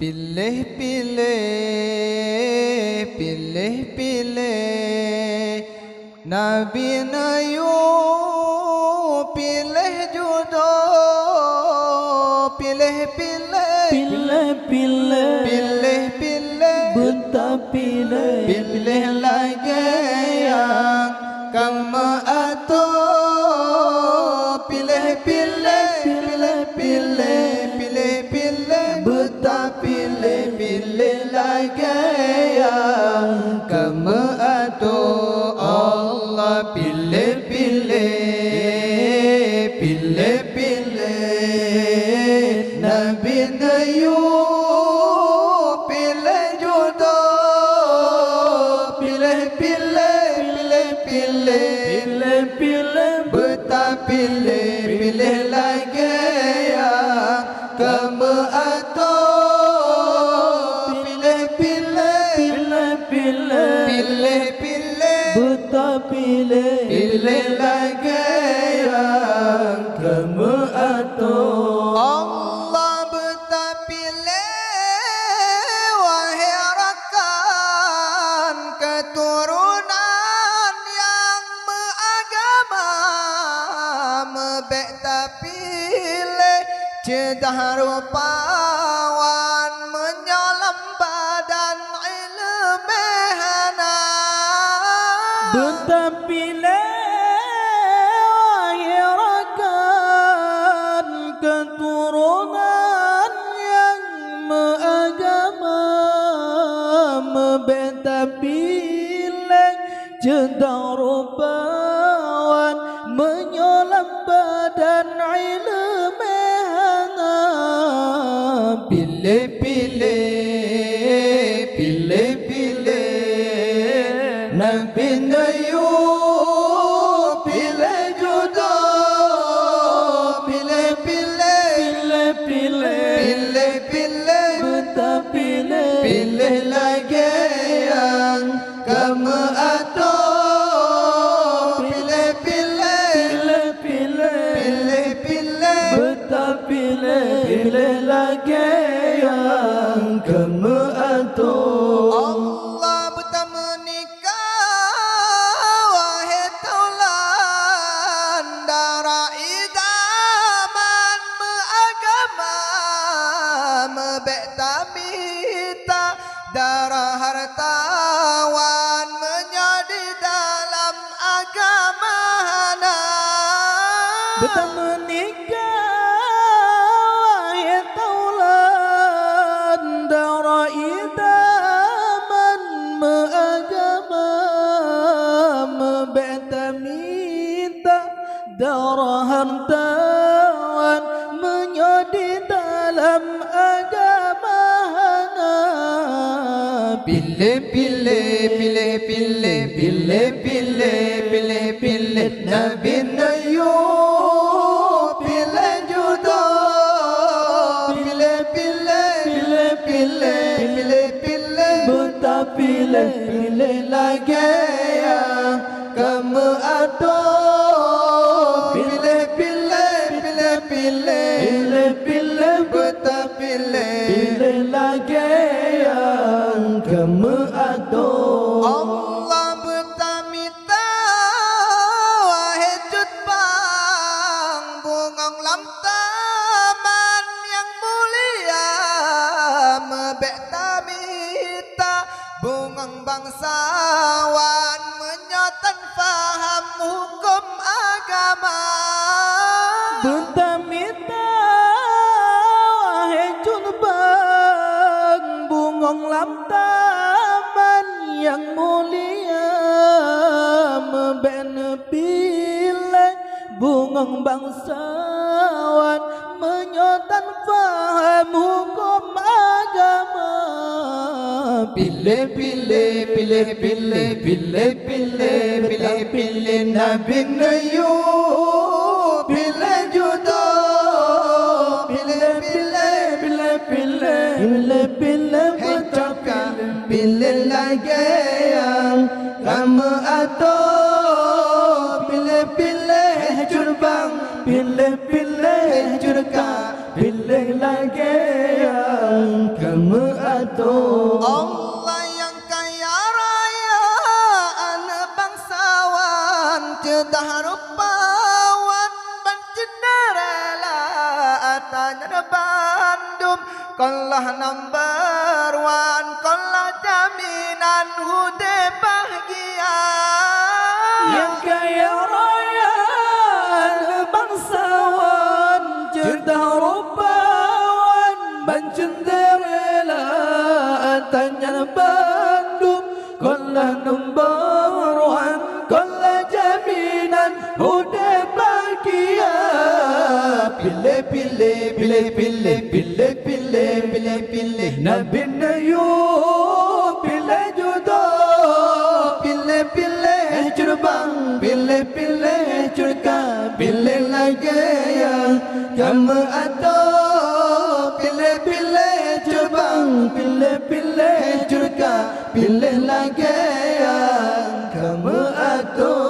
Pilih-pilih, pilih-pilih Nabi Ayub, pilih jodoh. Pilih-pilih, Pilih-pilih, pilih-pilih, bentar pilih. pilih lagi yang kamu atur. Pilih-pilih, pilih-pilih, pilih-pilih, bentar pilih-pilih lagi yang kamu atur. Allah pilih-pilih, pilih-pilih Nabi Ayub, pilih jodoh. Pilih-pilih, pilih-pilih, Pilih-pilih, betah pilih-pilih lagi yang kamu atur. Pilih-pilih, pilih-pilih, pilih-pilih, bentar pilih. pilih lagi yang kamu atur. Allah betah pilih, wahai rakan keturunan yang beragama. Betah pilih, cedah rupawan menyolam badan ilmu hana. Bentar pilih, wahai rakan keturunan yang beragama. Bentar pilih, cedang rupawan menyolam badan ilmu hana. Pilih-pilih, pilih-pilih Nabi Ayub, pilih jodoh. Pilih-pilih, Pilih-pilih, pilih-pilih, bentar pilih. pilih lagi yang kamu atur. Pilih-pilih, Pilih-pilih, pilih-pilih, bentar pilih. Pilih lagi yang kamu atur. Allah betah menikah, wahai taulan darah idaman beragama. Mebek tamita darah hartawan menjadi dalam agama hana. Betah menikah, wahai taulan darah idaman beragama. Membeta minta darah hartawan menjadi dalam agama hana. Pilih-pilih, pilih-pilih, pilih-pilih, pilih-pilih Nabi Ayub, pilih jodoh. Pilih-pilih, pilih-pilih, pilih-pilih, Bentar pilih. pilih lagi yang kamu atur. Pilih-pilih, pilih-pilih, Pilih-pilih, betah pilih. pilih lagi yang kamu atur. Allah bertamita, wahai jutbang bungong lam taman yang mulia. Mebek tamita bungong bangsawan menyotan faham hukum agama. Bentar minta, wahai junbang bungong lam taman yang mulia. Meben pilih bungong bangsawan menyotan faham hukum agama. Pilih-pilih, pilih-pilih, pilih-pilih, pilih-pilih Nabi Ayub, pilih jodoh. Pilih-pilih, Pilih-pilih, pilih-pilih, bentar pilih. pilih lagi yang kamu atur. Pilih-pilih jurbang, Pilih-pilih, jurka pilih lagi yang kamu atur. Allah yang kaya raya, anak bangsawan, cedah rupawan, bercenderela, atanya Bandung. Kaulah number one, kaulah jaminan hude bahagia. Yang kaya raya, anak bangsawan, cedah rupawan, bercenderela, atanya Bandung. Kaulah number one, kaulah jaminan hude bahagia. Pilih, pilih, pilih, pilih, pilih, pilih, pilih, pilih. Nabi Ayub pilih jodoh, Pilih, pilih, curbang. Pilih, pilih, curka. Pilih lagi yang kamu atur. Pilih, pilih, curbang. Pilih, pilih, curka. Pilih lagi yang kamu atur.